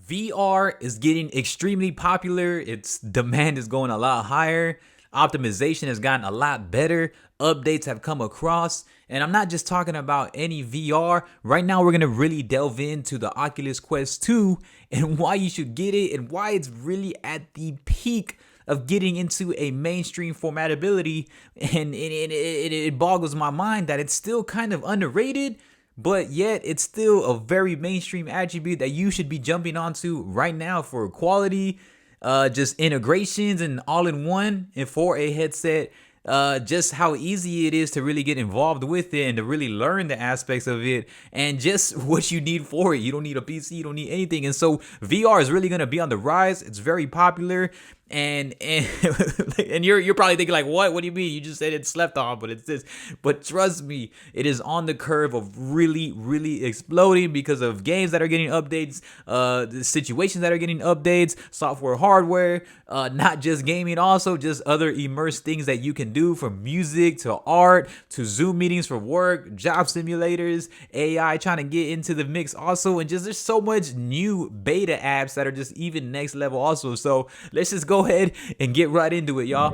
VR is getting extremely popular. Its demand is going a lot higher. Optimization has gotten a lot better. Updates have come across. And I'm not just talking about any VR. Right now, we're going to really delve into the Oculus Quest 2 and why you should get it and why it's really at the peak of getting into a mainstream formatability. And it boggles my mind that it's still kind of underrated, but yet it's still a very mainstream attribute that you should be jumping onto right now for quality, just integrations and all in one, and for a headset. Just how easy it is to really get involved with it and to really learn the aspects of it and just what you need for it. You don't need a PC, you don't need anything. And so VR is really going to be on the rise. It's very popular. And you're probably thinking like, what do you mean? You just said it slept on, but it's this. But trust me, it is on the curve of really exploding because of games that are getting updates, the situations that are getting updates, software, hardware, not just gaming, also just other immersed things that you can do, from music to art to Zoom meetings for work, job simulators, AI trying to get into the mix also, and just there's so much new beta apps that are just even next level also. So let's just go ahead and get right into it, y'all.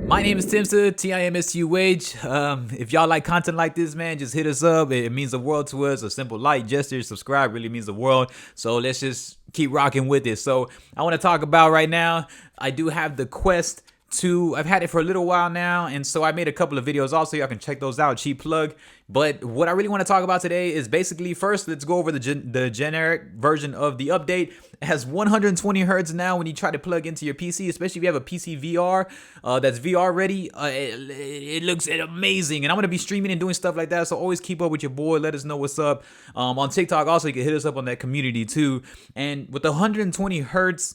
My name is Timstuh, Timstuh. If y'all like content like this, man, just hit us up. It means the world to us. A simple like, gesture, subscribe really means the world. So let's just keep rocking with it. So I want to talk about right now, I do have the Quest 2. I've had it for a little while now, and so I made a couple of videos also. Y'all can check those out, cheap plug. But what I really want to talk about today is basically, first, let's go over the generic version of the update. It has 120 hertz now when you try to plug into your PC, especially if you have a PC VR that's VR ready. It looks amazing, and I'm going to be streaming and doing stuff like that, so always keep up with your boy. Let us know what's up. On TikTok also, you can hit us up on that community too. And with the 120 hertz,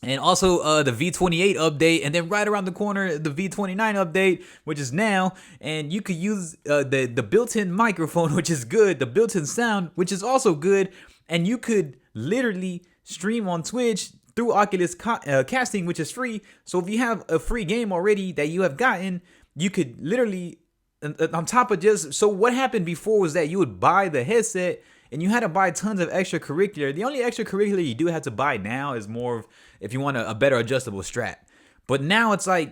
and also the V28 update, and then right around the corner, the V29 update, which is now, and you could use the built-in microphone, which is good, the built-in sound, which is also good, and you could literally stream on Twitch through Oculus casting, which is free. So if you have a free game already that you have gotten, you could literally, on top of just, so what happened before was that you would buy the headset, and you had to buy tons of extracurricular. The only extracurricular you do have to buy now is more of if you want a better adjustable strap. But now it's like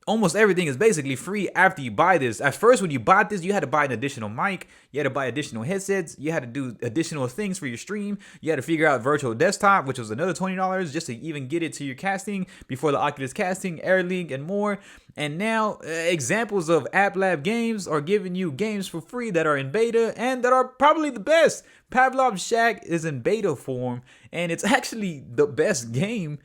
almost everything is basically free after you buy this. At first, when you bought this, you had to buy an additional mic. You had to buy additional headsets. You had to do additional things for your stream. You had to figure out virtual desktop, which was another $20 just to even get it to your casting before the Oculus casting, AIRLINK, and more. And now examples of App Lab games are giving you games for free that are in beta and that are probably the best. Pavlov's Shack is in beta form, and it's actually the best game,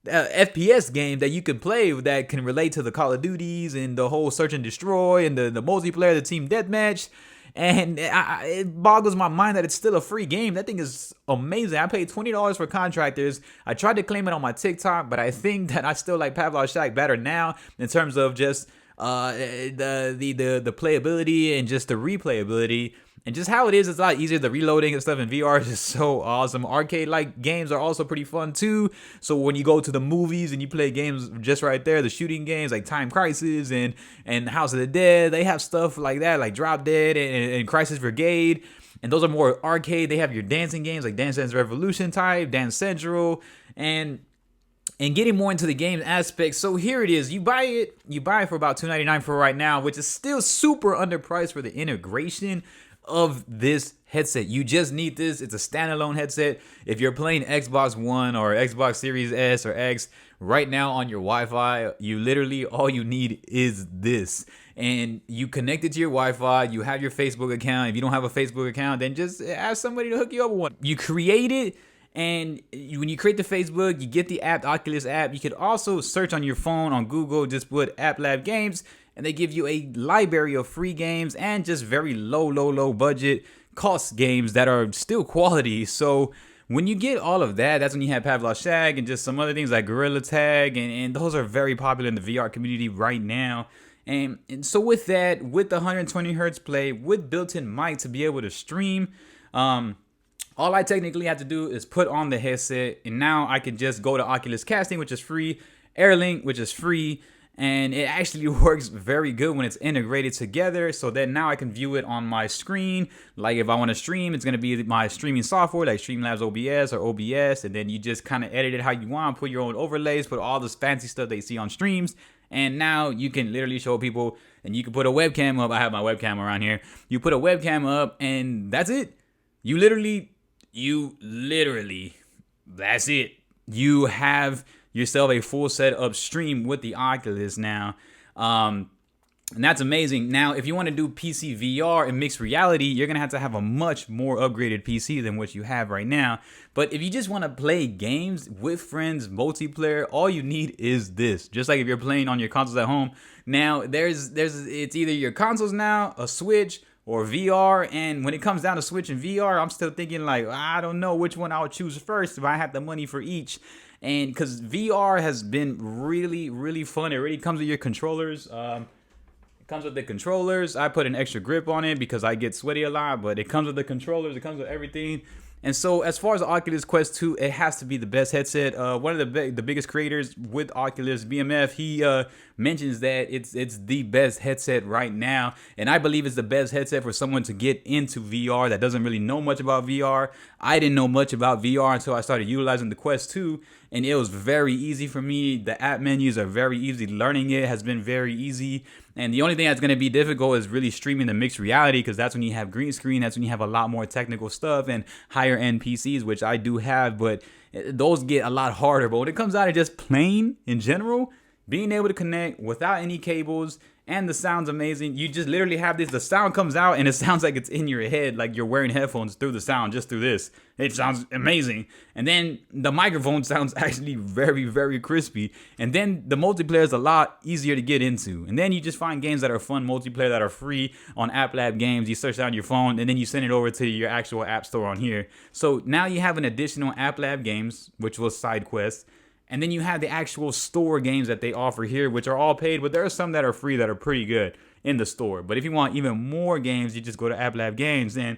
FPS game that you can play that can relate to the Call of Duties and the whole search and destroy and the multiplayer, the team deathmatch. And it boggles my mind that it's still a free game. That thing is amazing. I paid $20 for contractors. I tried to claim it on my TikTok, but I think that I still like Pavlov's Shack better now in terms of just the playability and just the replayability. And just how it is, it's a lot easier. The reloading and stuff in VR is just so awesome. Arcade-like games are also pretty fun too. So when you go to the movies and you play games just right there, the shooting games like Time Crisis and House of the Dead, they have stuff like that, like Drop Dead and Crisis Brigade. And those are more arcade. They have your dancing games like Dance Dance Revolution type, Dance Central, and getting more into the game aspect. So here it is. You buy it for about $299 for right now, which is still super underpriced for the integration of this headset. You just need this. It's a standalone headset. If you're playing Xbox One or Xbox Series S or X right now on your Wi-Fi, you literally, all you need is this. And you connect it to your Wi-Fi. You have your Facebook account. If you don't have a Facebook account, then just ask somebody to hook you up with one. You create it, and when you create the Facebook, you get the app, the Oculus app. You could also search on your phone on Google, just put App Lab Games, and they give you a library of free games and just very low budget cost games that are still quality. So when you get all of that, that's when you have Pavlov's Shack and just some other things like Gorilla Tag, and those are very popular in the VR community right now. And so with that, with the 120 hertz play, with built-in mic to be able to stream, all I technically have to do is put on the headset, and now I can just go to Oculus Casting, which is free, AIRLINK, which is free, and it actually works very good when it's integrated together. So then now I can view it on my screen. Like if I want to stream, it's going to be my streaming software like Streamlabs OBS or OBS, and then you just kind of edit it how you want, put your own overlays, put all this fancy stuff that you see on streams, and now you can literally show people, and you can put a webcam up. I have my webcam around here. You put a webcam up and that's it. You literally, that's it. You have yourself a full setup stream with the Oculus now. And that's amazing. Now, if you want to do PC VR and mixed reality, you're going to have a much more upgraded PC than what you have right now. But if you just want to play games with friends, multiplayer, all you need is this. Just like if you're playing on your consoles at home. Now, it's either your consoles now, a Switch, or VR. And when it comes down to Switch and VR, I'm still thinking like, I don't know which one I would choose first if I had the money for each. And because VR has been really, really fun. It already comes with your controllers. Comes with the controllers. I put an extra grip on it because I get sweaty a lot, but it comes with the controllers. It comes with everything. And so as far as the Oculus Quest 2, it has to be the best headset. One of the biggest creators with Oculus, BMF, he mentions that it's the best headset right now. And I believe it's the best headset for someone to get into VR that doesn't really know much about VR. I didn't know much about VR until I started utilizing the Quest 2. And it was very easy for me. The app menus are very easy. Learning it has been very easy. And the only thing that's going to be difficult is really streaming the mixed reality, because that's when you have green screen. That's when you have a lot more technical stuff and higher end PCs, which I do have. But those get a lot harder. But when it comes out to just playing in general, being able to connect without any cables, and the sound's amazing. You just literally have this, the sound comes out and it sounds like it's in your head, like you're wearing headphones through the sound, just through this. It sounds amazing. And then the microphone sounds actually very, very crispy. And then the multiplayer is a lot easier to get into. And then you just find games that are fun, multiplayer that are free on App Lab Games. You search down your phone and then you send it over to your actual app store on here. So now you have an additional App Lab Games, which was side quest. And then you have the actual store games that they offer here, which are all paid, but there are some that are free that are pretty good in the store. But if you want even more games, you just go to App Lab Games. And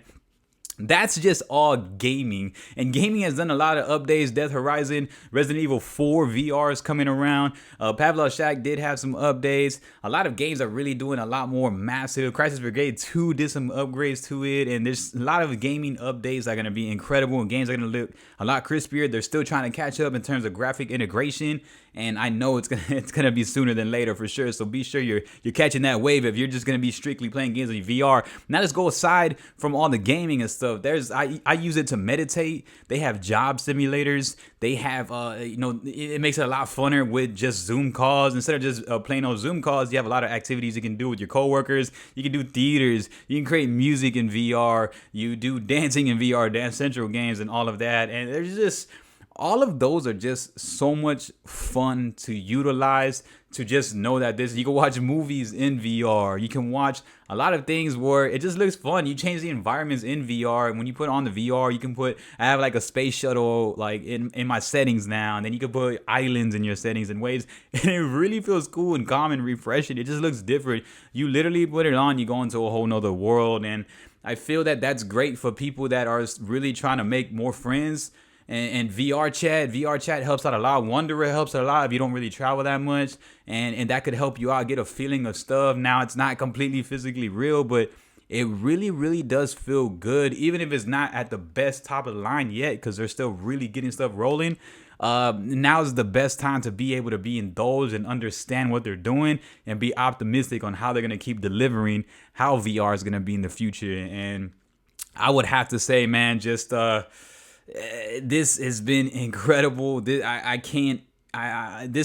that's just all gaming. And gaming has done a lot of updates. Death Horizon, Resident Evil 4 VR is coming around. Pavlov Shack did have some updates. A lot of games are really doing a lot more massive. Crisis Brigade 2 did some upgrades to it. And there's a lot of gaming updates that are going to be incredible. And games are going to look a lot crispier. They're still trying to catch up in terms of graphic integration. And I know it's gonna be sooner than later for sure. So be sure you're catching that wave if you're just gonna be strictly playing games on VR. Now let's go aside from all the gaming and stuff. I use it to meditate. They have job simulators. They have it makes it a lot funner with just Zoom calls. Instead of just plain old Zoom calls, you have a lot of activities you can do with your coworkers. You can do theaters. You can create music in VR. You do dancing in VR, Dance Central games and all of that. And there's just all of those are just so much fun to utilize, to just know that you can watch movies in VR. You can watch a lot of things where it just looks fun. You change the environments in VR. And when you put on the VR, you can I have like a space shuttle like in my settings now. And then you can put islands in your settings and waves. And it really feels cool and calm and refreshing. It just looks different. You literally put it on, you go into a whole nother world. And I feel that that's great for people that are really trying to make more friends. And VR chat helps out a lot. Wanderer helps out a lot if you don't really travel that much, and that could help you out get a feeling of stuff. Now it's not completely physically real, but it really, really does feel good, even if it's not at the best top of the line yet, because they're still really getting stuff rolling. Now is the best time to be able to be indulged and understand what they're doing and be optimistic on how they're gonna keep delivering, how VR is gonna be in the future. And I would have to say, man, just this has been incredible. This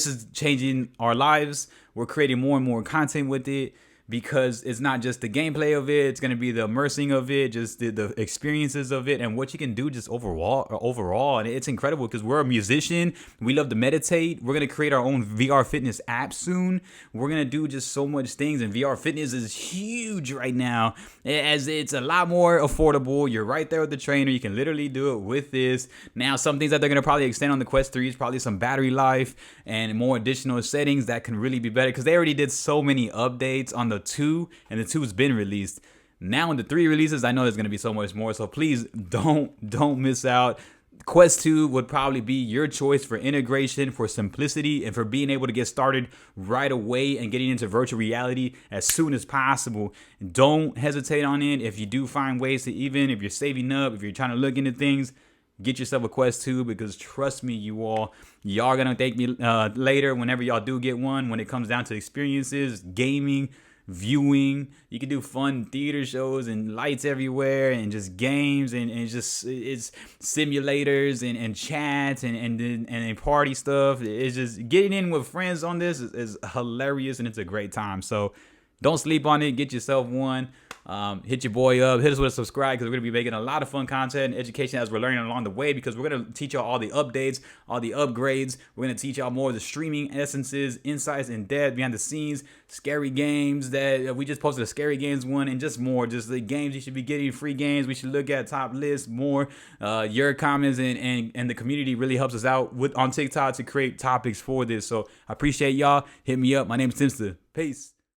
is changing our lives. We're creating more and more content with it, because it's not just the gameplay of it. It's going to be the immersing of it, just the experiences of it, and what you can do just overall. And it's incredible because we're a musician. We love to meditate. We're going to create our own VR fitness app soon. We're going to do just so much things. And VR fitness is huge right now, as it's a lot more affordable. You're right there with the trainer. You can literally do it with this. Now, some things that they're going to probably extend on the Quest 3 is probably some battery life and more additional settings that can really be better, because they already did so many updates on the 2, and the 2's been released. Now in the 3 releases, I know there's going to be so much more. So please don't miss out. Quest 2 would probably be your choice for integration, for simplicity, and for being able to get started right away and getting into virtual reality as soon as possible. Don't hesitate on it. If you do find ways to, even if you're saving up, if you're trying to look into things, get yourself a Quest 2, because trust me, y'all gonna thank me later whenever y'all do get one. When it comes down to experiences, gaming, viewing, you can do fun theater shows and lights everywhere and just games and it's simulators and chats and party stuff. It's just getting in with friends on this is hilarious, and it's a great time. So don't sleep on it. Get yourself one. Hit your boy up. Hit us with a subscribe, because we're going to be making a lot of fun content and education as we're learning along the way, because we're going to teach y'all all the updates, all the upgrades. We're going to teach y'all more of the streaming essences, insights, in depth, behind the scenes, scary games that we just posted a scary games one, and just more, just the games you should be getting, free games we should look at, top lists, more. Your comments and the community really helps us out on TikTok to create topics for this. So I appreciate y'all. Hit me up. My name is Timstuh. Peace.